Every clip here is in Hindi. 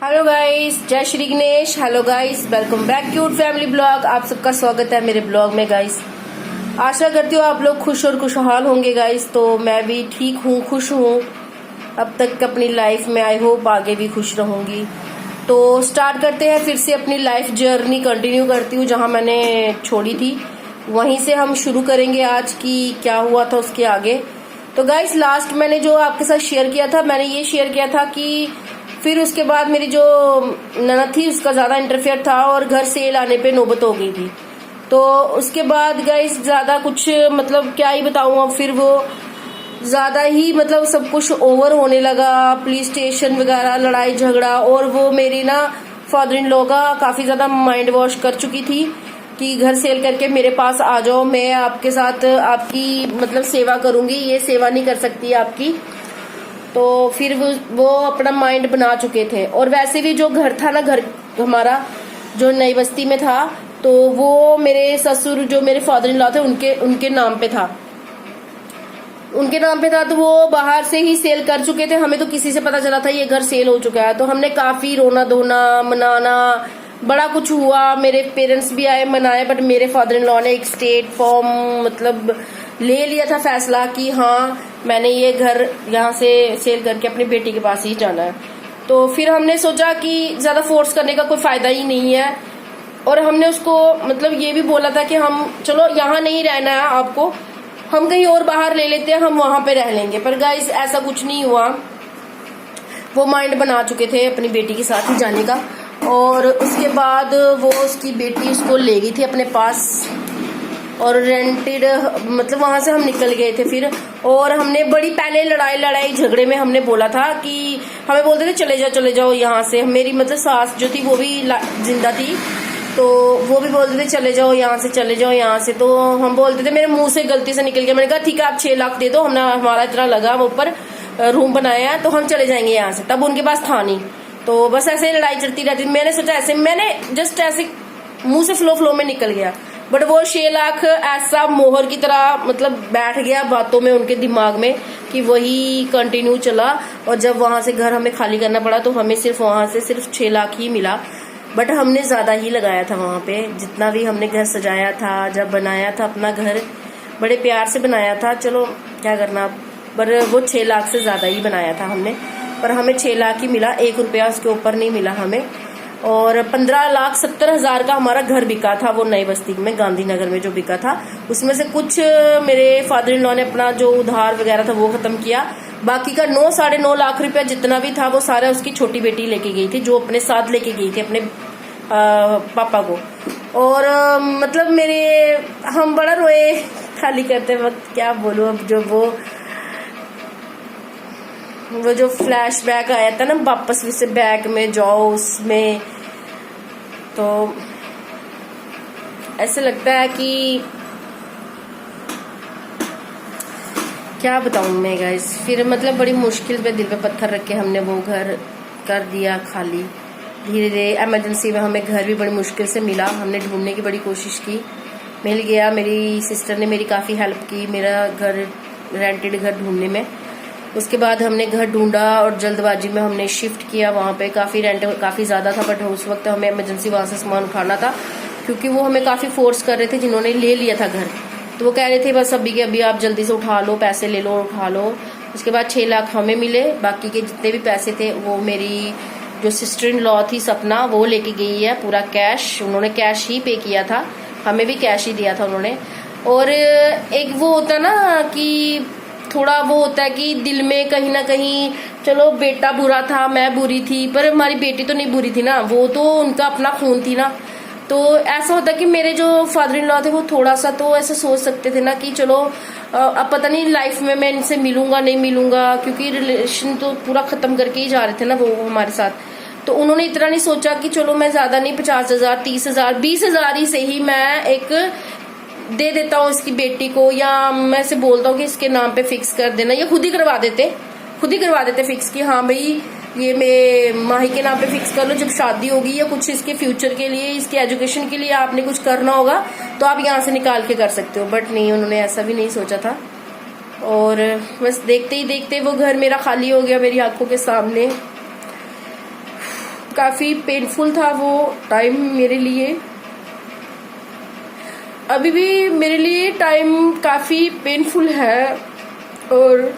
हेलो गाइस, जय Shri Ganesh. Hello guys, welcome back cute family blog. आप सबका स्वागत है मेरे ब्लॉग में गाइस। आशा करती हूँ आप लोग खुश और खुशहाल होंगे गाइस। तो मैं भी ठीक हूँ, खुश हूँ अब तक अपनी लाइफ में। आई होप आगे भी खुश रहूंगी। तो स्टार्ट करते हैं फिर से अपनी लाइफ जर्नी, कंटिन्यू करती हूँ जहाँ मैंने छोड़ी थी वहीं से हम शुरू करेंगे आज की क्या हुआ था उसके आगे। तो गाइस, लास्ट मैंने जो आपके साथ शेयर किया था, मैंने ये शेयर किया था कि फिर उसके बाद मेरी जो ननद थी उसका ज्यादा इंटरफेयर था और घर सेल आने पे नौबत हो गई थी। तो उसके बाद गाइस ज्यादा कुछ मतलब क्या ही बताऊं, अब फिर वो ज्यादा ही मतलब सब कुछ ओवर होने लगा, पुलिस स्टेशन वगैरह, लड़ाई झगड़ा। और वो मेरी ना फादर इन लॉ का काफी ज्यादा माइंड वॉश कर चुकी थी कि घर सेल करके मेरे पास आ जाओ, मैं आपके साथ आपकी मतलब सेवा करूंगी, ये सेवा नहीं कर सकती आपकी। तो फिर वो अपना माइंड बना चुके थे। और वैसे भी जो घर था ना, घर हमारा जो नई बस्ती में था, तो वो मेरे ससुर जो मेरे फादर इन लॉ थे उनके नाम पे था। उनके नाम पे था तो वो बाहर से ही सेल कर चुके थे। हमें तो किसी से पता चला था ये घर सेल हो चुका है, तो हमने काफी रोना धोना मनाना, बड़ा कुछ हुआ। मेरे पेरेंट्स भी आए, मनाए, बट मेरे फादर इन लॉ ने एक स्टेट फॉर्म मतलब ले लिया था फैसला कि हाँ मैंने ये घर यहाँ से सेल करके अपनी बेटी के पास ही जाना है। तो फिर हमने सोचा कि ज्यादा फोर्स करने का कोई फायदा ही नहीं है। और हमने उसको मतलब ये भी बोला था कि हम चलो यहाँ नहीं रहना है आपको, हम कहीं और बाहर ले लेते हैं, हम वहां पे रह लेंगे। पर गाइस ऐसा कुछ नहीं हुआ। वो माइंड बना चुके थे अपनी बेटी के साथ ही जाने का। और उसके बाद वो उसकी बेटी उसको ले गई थी अपने पास और रेंटेड मतलब वहां से हम निकल गए थे फिर। और हमने बड़ी पहले लड़ाई झगड़े में हमने बोला था कि हमें बोलते थे चले जाओ यहाँ से। मेरी मतलब सास जो थी वो भी जिंदा थी, तो वो भी बोलते थे चले जाओ यहाँ से, चले जाओ यहाँ से। तो हम बोलते थे, मेरे मुंह से गलती से निकल गया। मैंने कहा ठीक है आप 6 लाख दे दो, हमने हमारा इतना लगा, वो ऊपर रूम बनाया है तो हम चले जाएंगे यहाँ से। तब उनके पास था नहीं, तो बस ऐसे लड़ाई चलती रहती। मैंने सोचा ऐसे, मैंने जस्ट ऐसे मुंह से फ्लो में निकल गया। बट वो 6 लाख ऐसा मोहर की तरह मतलब बैठ गया बातों में उनके दिमाग में कि वही कंटिन्यू चला। और जब वहां से घर हमें खाली करना पड़ा तो हमें सिर्फ वहां से सिर्फ 6 लाख ही मिला। बट हमने ज्यादा ही लगाया था वहां पे, जितना भी हमने घर सजाया था, जब बनाया था अपना घर बड़े प्यार से बनाया था। चलो क्या करना, पर वो 6 लाख से ज्यादा ही बनाया था हमने। पर हमें 6 लाख ही मिला, 1 रुपया उसके ऊपर नहीं मिला हमें। और 15,70,000 का हमारा घर बिका था वो नई बस्ती में, गांधीनगर में जो बिका था। उसमें से कुछ मेरे फादर इन लॉ ने अपना जो उधार वगैरह था वो खत्म किया। बाकी का 9-9.5 लाख रुपया जितना भी था वो सारा उसकी छोटी बेटी लेके गई थी, जो अपने साथ लेके गई थी अपने पापा को। और मतलब मेरे हम बड़ा रोए खाली करते वक्त, क्या बोलूं अब। जो वो जो फ्लैशबैक आया था ना, वापस से बैक में जाओ उसमें, तो ऐसे लगता है कि क्या बताऊं मैं गाइस। फिर मतलब बड़ी मुश्किल पे दिल पे पत्थर रख के हमने वो घर कर दिया खाली। धीरे धीरे इमरजेंसी में हमें घर भी बड़ी मुश्किल से मिला, हमने ढूंढने की बड़ी कोशिश की, मिल गया। मेरी सिस्टर ने मेरी काफी हेल्प की मेरा घर, रेंटेड घर ढूंढने में। उसके बाद हमने घर ढूंढा और जल्दबाजी में हमने शिफ्ट किया वहां पे। काफी रेंट काफी ज्यादा था, बट उस वक्त हमें इमरजेंसी वहां से सामान उठाना था, क्योंकि वो हमें काफी फोर्स कर रहे थे जिन्होंने ले लिया था घर। तो वो कह रहे थे बस अभी के अभी आप जल्दी से उठा लो, पैसे ले लो, उठा लो। उसके बाद 6 लाख हमें मिले। बाकी के जितने भी पैसे थे वो मेरी जो सिस्टर इन लॉ थी सपना, वो लेके गई है पूरा कैश। उन्होंने कैश ही पे किया था, हमें भी कैश ही दिया था उन्होंने। और एक वो होता ना कि थोड़ा वो होता है कि दिल में कहीं ना कहीं, चलो बेटा बुरा था, मैं बुरी थी, पर हमारी बेटी तो नहीं बुरी थी ना, वो तो उनका अपना खून थी ना। तो ऐसा होता कि मेरे जो फादर इन लॉ थे वो थोड़ा सा तो ऐसा सोच सकते थे ना कि चलो अब पता नहीं लाइफ में मैं इनसे मिलूंगा नहीं मिलूंगा, क्योंकि रिलेशन तो पूरा खत्म करके ही जा रहे थे ना वो हमारे साथ। तो उन्होंने इतना नहीं सोचा कि चलो मैं ज्यादा नहीं 50,000, 30,000, 20,000 ही से ही मैं एक दे देता हूँ इसकी बेटी को, या मैं से बोलता हूँ कि इसके नाम पे फिक्स कर देना, या खुद ही करवा देते फिक्स कि हाँ भाई ये मेरे माही के नाम पे फिक्स कर लो। जब शादी होगी या कुछ इसके फ्यूचर के लिए, इसके एजुकेशन के लिए आपने कुछ करना होगा तो आप यहाँ से निकाल के कर सकते हो। बट नहीं, उन्होंने ऐसा भी नहीं सोचा था। और बस देखते ही देखते वो घर मेरा खाली हो गया मेरी आंखों के सामने। काफी पेनफुल था वो टाइम मेरे लिए। अभी भी मेरे लिए टाइम काफी पेनफुल है और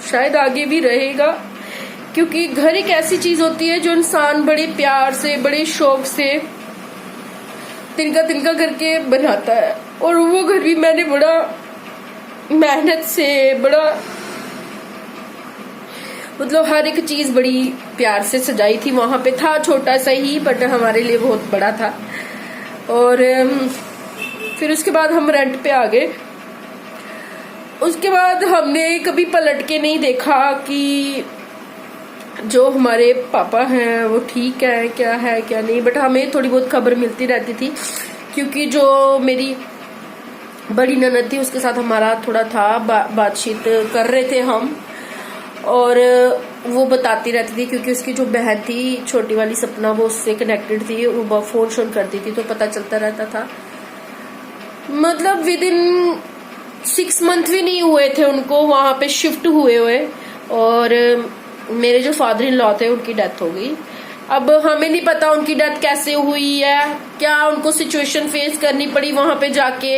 शायद आगे भी रहेगा, क्योंकि घर एक ऐसी चीज होती है जो इंसान बड़े प्यार से, बड़े शौक से तिनका तिनका करके बनाता है। और वो घर भी मैंने बड़ा मेहनत से, बड़ा मतलब हर एक चीज बड़ी प्यार से सजाई थी। वहां पे था छोटा सा ही, बट हमारे लिए बहुत बड़ा था। और फिर उसके बाद हम रेंट पे आ गए। उसके बाद हमने कभी पलट के नहीं देखा कि जो हमारे पापा हैं वो ठीक है क्या नहीं, बट हमें थोड़ी बहुत खबर मिलती रहती थी, क्योंकि जो मेरी बड़ी ननद थी उसके साथ हमारा थोड़ा था बातचीत कर रहे थे हम, और वो बताती रहती थी, क्योंकि उसकी जो बहन थी छोटी वाली सपना, वो उससे कनेक्टेड थी, वो फोन शोन करती थी तो पता चलता रहता था। मतलब विद इन 6 मंथ भी नहीं हुए थे उनको वहां पे शिफ्ट हुए और मेरे जो फादर इन लॉ थे उनकी डेथ हो गई। अब हमें नहीं पता उनकी डेथ कैसे हुई है, क्या उनको सिचुएशन फेस करनी पड़ी वहां पे जाके,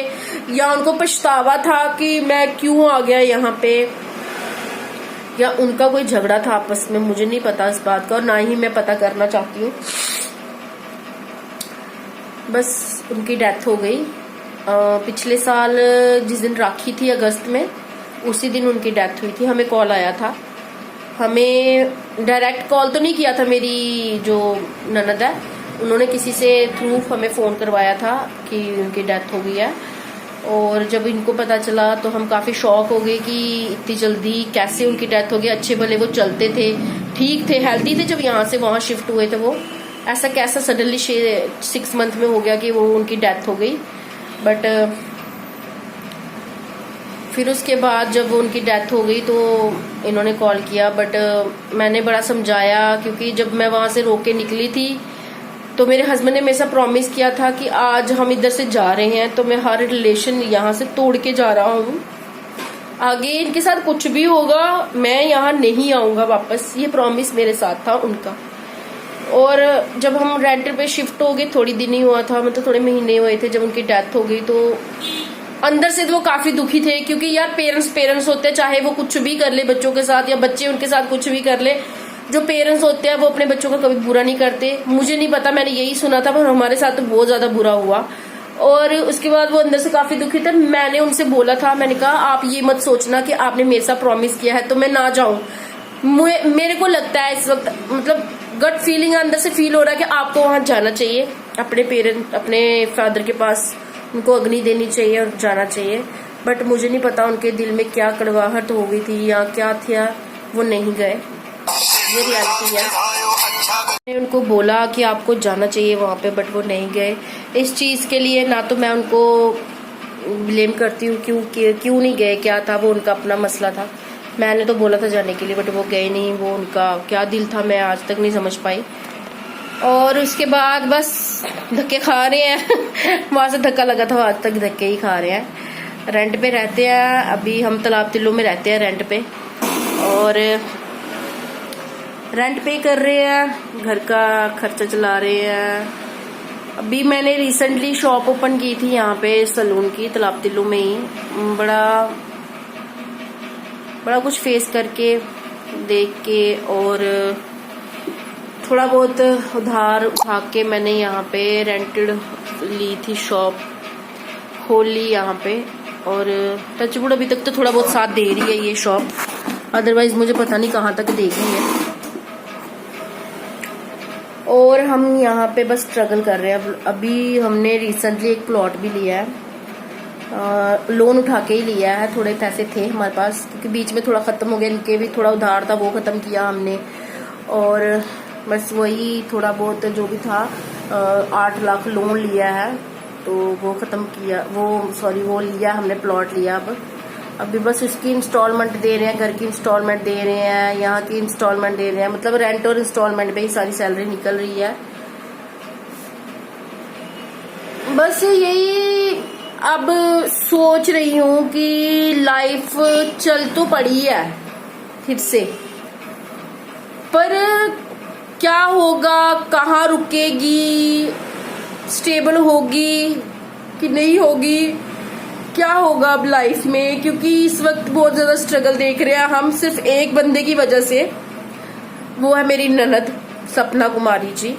या उनको पछतावा था कि मैं क्यों आ गया यहाँ पे, या उनका कोई झगड़ा था आपस में, मुझे नहीं पता इस बात का और ना ही मैं पता करना चाहती हूँ। बस उनकी डेथ हो गई पिछले साल जिस दिन राखी थी अगस्त में, उसी दिन उनकी डेथ हुई थी। हमें कॉल आया था, हमें डायरेक्ट कॉल तो नहीं किया था मेरी जो ननद है, उन्होंने किसी से थ्रू हमें फोन करवाया था कि उनकी डेथ हो गई है। और जब इनको पता चला तो हम काफी शॉक हो गए कि इतनी जल्दी कैसे उनकी डेथ हो गई। अच्छे भले वो चलते थे, ठीक थे, हेल्दी थे, जब यहाँ से वहां शिफ्ट हुए थे वो ऐसा कैसा सडनली 6 मंथ में हो गया कि वो उनकी डेथ हो गई। बट फिर उसके बाद जब उनकी डेथ हो गई तो इन्होंने कॉल किया, बट मैंने बड़ा समझाया, क्योंकि जब मैं वहां से रोके निकली थी तो मेरे हस्बैंड ने मेरे से प्रॉमिस किया था कि आज हम इधर से जा रहे हैं तो मैं हर रिलेशन यहाँ से तोड़ के जा रहा हूँ, आगे इनके साथ कुछ भी होगा मैं यहाँ नहीं आऊंगा वापस, ये प्रॉमिस मेरे साथ था उनका। और जब हम रेंट पे शिफ्ट हो गए, थोड़ी दिन ही हुआ था, मतलब थोड़े महीने हुए थे, जब उनकी डेथ हो गई तो अंदर से तो वो काफी दुखी थे, क्योंकि यार पेरेंट्स होते हैं, चाहे वो कुछ भी कर ले बच्चों के साथ या बच्चे उनके साथ कुछ भी कर ले, जो पेरेंट्स होते हैं वो अपने बच्चों का कभी बुरा नहीं करते। मुझे नहीं पता, मैंने यही सुना था, पर हमारे साथ तो बहुत ज्यादा बुरा हुआ। और उसके बाद वो अंदर से काफी दुखी थे। मैंने उनसे बोला था, मैंने कहा आप ये मत सोचना कि आपने मेरे साथ प्रॉमिस किया है तो मैं ना जाऊं। मेरे को लगता है इस वक्त, मतलब गट फीलिंग अंदर से फील हो रहा है कि आपको वहां जाना चाहिए, अपने फादर के पास उनको अग्नि देनी चाहिए और जाना चाहिए। बट मुझे नहीं पता उनके दिल में क्या कड़वाहट हो गई थी या क्या था, वो नहीं गए, ये रियलिटी है। मैंने उनको बोला कि आपको जाना चाहिए वहां पे, बट वो नहीं गए। इस चीज के लिए ना तो मैं उनको ब्लेम करती हूँ क्यों नहीं गए, क्या था, वो उनका अपना मसला था। मैंने तो बोला था जाने के लिए, बट वो गए नहीं, वो उनका क्या दिल था मैं आज तक नहीं समझ पाई। और उसके बाद बस धक्के खा रहे हैं वहां से धक्का लगा था, आज तक धक्के ही खा रहे हैं। रेंट पे रहते हैं, अभी हम तालाब तिल्लो में रहते हैं रेंट पे, और रेंट पे कर रहे हैं, घर का खर्चा चला रहे हैं। अभी मैंने रिसेंटली शॉप ओपन की थी यहाँ पे सलून की, तालाब तिल्लो में ही। बड़ा कुछ फेस करके, देख के, और थोड़ा बहुत उधार उठा के मैंने यहाँ पे रेंटेड ली थी शॉप, खोल ली यहाँ पे। और टचवुड अभी तक तो थोड़ा बहुत साथ दे रही है ये शॉप, अदरवाइज मुझे पता नहीं कहाँ तक देगी है। और हम यहाँ पे बस स्ट्रगल कर रहे हैं। अभी हमने रिसेंटली एक प्लॉट भी लिया है, लोन उठा के ही लिया है, थोड़े पैसे थे हमारे पास, क्योंकि बीच में थोड़ा खत्म हो गया, इनके भी थोड़ा उधार था वो खत्म किया हमने। और बस वही थोड़ा बहुत जो भी था 8 लाख लोन लिया है, तो वो खत्म किया, वो लिया हमने, प्लॉट लिया। अब अभी बस उसकी इंस्टॉलमेंट दे रहे हैं, घर की इंस्टॉलमेंट दे रहे हैं, यहाँ की इंस्टॉलमेंट दे रहे हैं, मतलब रेंट और इंस्टॉलमेंट पे ही सारी सैलरी निकल रही है। बस यही अब सोच रही हूँ कि लाइफ चल तो पड़ी है फिर से, पर क्या होगा, कहाँ रुकेगी, स्टेबल होगी कि नहीं होगी, क्या होगा अब लाइफ में, क्योंकि इस वक्त बहुत ज्यादा स्ट्रगल देख रहे हैं हम सिर्फ एक बंदे की वजह से। वो है मेरी ननद सपना कुमारी जी।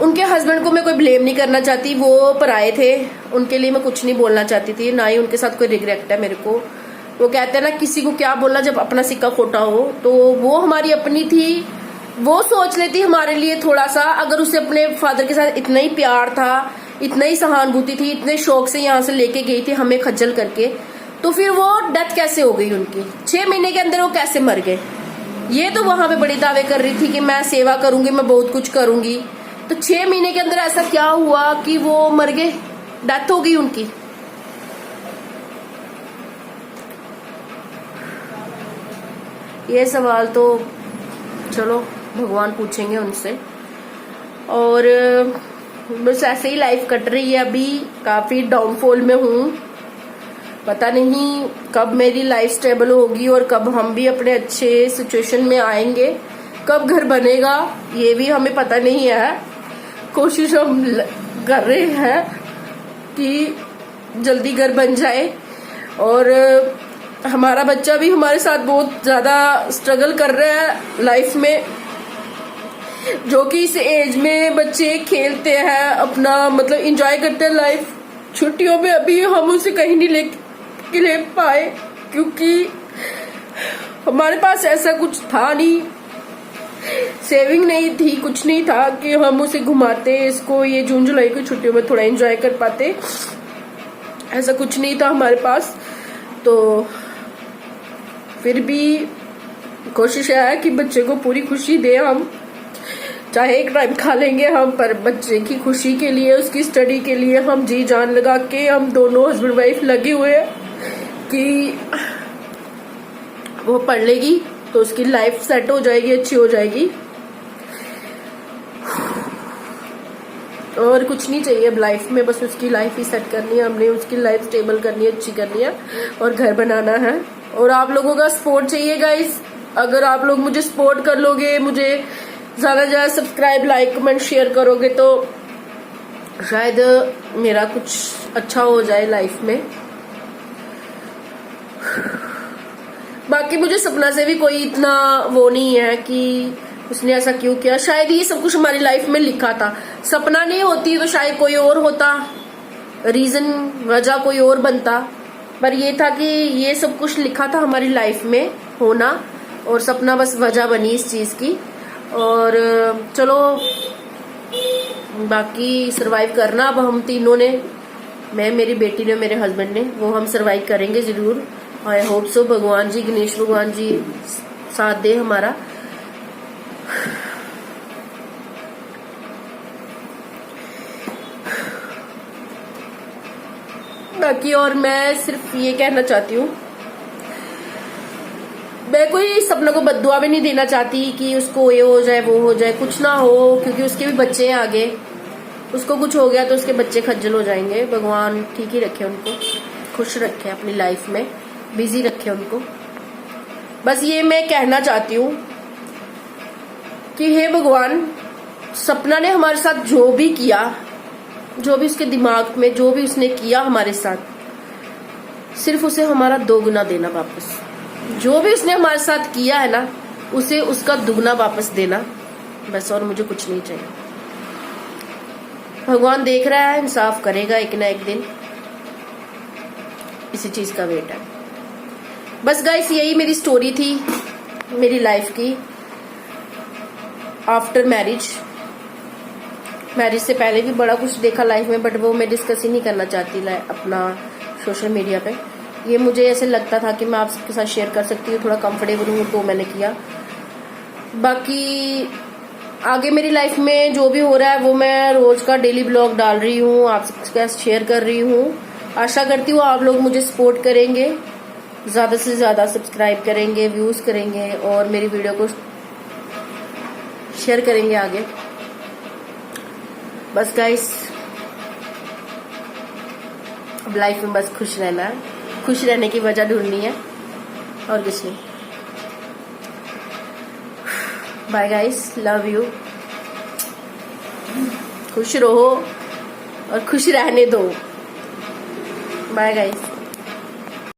उनके हस्बैंड को मैं कोई ब्लेम नहीं करना चाहती, वो पराए थे, उनके लिए मैं कुछ नहीं बोलना चाहती थी, ना ही उनके साथ कोई रिग्रेट है मेरे को। वो कहते हैं ना किसी को क्या बोलना जब अपना सिक्का खोटा हो, तो वो हमारी अपनी थी, वो सोच लेती हमारे लिए थोड़ा सा। अगर उसे अपने फादर के साथ इतना ही प्यार था, इतना ही सहानुभूति थी, इतने शौक से यहाँ से लेके गई थी हमें खज्जल करके, तो फिर वो डेथ कैसे हो गई उनकी? 6 महीने के अंदर वो कैसे मर गए? ये तो वहां पे बड़ी दावे कर रही थी कि मैं सेवा करूंगी, मैं बहुत कुछ करूंगी, तो 6 महीने के अंदर ऐसा क्या हुआ कि वो मर गए, डेथ हो गई उनकी? ये सवाल तो चलो भगवान पूछेंगे उनसे। और बस ऐसे ही लाइफ कट रही है, अभी काफी डाउनफॉल में हूँ। पता नहीं कब मेरी लाइफ स्टेबल होगी और कब हम भी अपने अच्छे सिचुएशन में आएंगे, कब घर बनेगा ये भी हमें पता नहीं है। कोशिश हम कर रहे हैं कि जल्दी घर बन जाए। और हमारा बच्चा भी हमारे साथ बहुत ज्यादा स्ट्रगल कर रहा है लाइफ में, जो कि इस एज में बच्चे खेलते हैं, अपना मतलब एंजॉय करते हैं लाइफ। छुट्टियों में अभी हम उसे कहीं नहीं ले पाए, क्योंकि हमारे पास ऐसा कुछ था नहीं, सेविंग नहीं थी, कुछ नहीं था कि हम उसे घुमाते, इसको ये जून जुलाई की छुट्टियों में थोड़ा एंजॉय कर पाते। ऐसा कुछ नहीं था हमारे पास। तो फिर भी कोशिश है कि बच्चे को पूरी खुशी दे हम, चाहे एक टाइम खा लेंगे हम, पर बच्चे की खुशी के लिए, उसकी स्टडी के लिए हम जी जान लगा के, हम दोनों हस्बैंड वाइफ लगे हुए हैं कि वो पढ़ लेगी तो उसकी लाइफ सेट हो जाएगी, अच्छी हो जाएगी। और कुछ नहीं चाहिए अब लाइफ में, बस उसकी लाइफ ही सेट करनी है हमने, उसकी लाइफ स्टेबल करनी है, अच्छी करनी है और घर बनाना है। और आप लोगों का सपोर्ट चाहिए गाइस। अगर आप लोग मुझे सपोर्ट कर लोगे, मुझे ज्यादा ज्यादा सब्सक्राइब, लाइक, कमेंट, शेयर करोगे, तो शायद मेरा कुछ अच्छा हो जाए लाइफ में। बाकी मुझे सपना से भी कोई इतना वो नहीं है कि उसने ऐसा क्यों किया। शायद ये सब कुछ हमारी लाइफ में लिखा था। सपना नहीं होती तो शायद कोई और होता, रीजन, वजह कोई और बनता, पर ये था कि ये सब कुछ लिखा था हमारी लाइफ में होना, और सपना बस वजह बनी इस चीज की। और चलो बाकी सरवाइव करना अब हम तीनों ने, मैं, मेरी बेटी ने, मेरे हस्बैंड ने, वो हम सरवाइव करेंगे जरूर। I hope so. भगवान जी, गणेश भगवान जी साथ दे हमारा। बाकी और मैं सिर्फ ये कहना चाहती हूँ, मैं कोई सपना को बद्दुआ भी नहीं देना चाहती कि उसको ये हो जाए, वो हो जाए, कुछ ना हो, क्योंकि उसके भी बच्चे हैं आगे। उसको कुछ हो गया तो उसके बच्चे खज्जल हो जाएंगे। भगवान ठीक ही रखे उनको, खुश रखे अपनी लाइफ में, बिजी रखे उनको। बस ये मैं कहना चाहती हूँ कि हे भगवान, सपना ने हमारे साथ जो भी किया, जो भी उसके दिमाग में, जो भी उसने किया हमारे साथ, सिर्फ उसे हमारा 2 गुना देना वापस। जो भी उसने हमारे साथ किया है ना, उसे उसका दुगना वापस देना बस, और मुझे कुछ नहीं चाहिए। भगवान देख रहा है, इंसाफ करेगा एक ना एक दिन, इसी चीज का वेट है। बस गाइस यही मेरी स्टोरी थी, मेरी लाइफ की आफ्टर मैरिज। मैरिज से पहले भी बड़ा कुछ देखा लाइफ में, बट वो मैं डिस्कस ही नहीं करना चाहती अपना सोशल मीडिया पे। ये मुझे ऐसे लगता था कि मैं आप सबके साथ शेयर कर सकती हूँ, थोड़ा कंफर्टेबल हूँ, तो मैंने किया। बाकी आगे मेरी लाइफ में जो भी हो रहा है वो मैं रोज का डेली ब्लॉग डाल रही हूँ, आप सबके साथ शेयर कर रही हूँ। आशा करती हूँ आप लोग मुझे सपोर्ट करेंगे, ज्यादा से ज्यादा सब्सक्राइब करेंगे, व्यूज करेंगे और मेरी वीडियो को शेयर करेंगे आगे। बस गाइस, अब लाइफ में बस खुश रहना है, खुश रहने की वजह ढूंढनी है और कुछ नहीं। Bye guys, love you. खुश रहो और खुश रहने दो। Bye guys.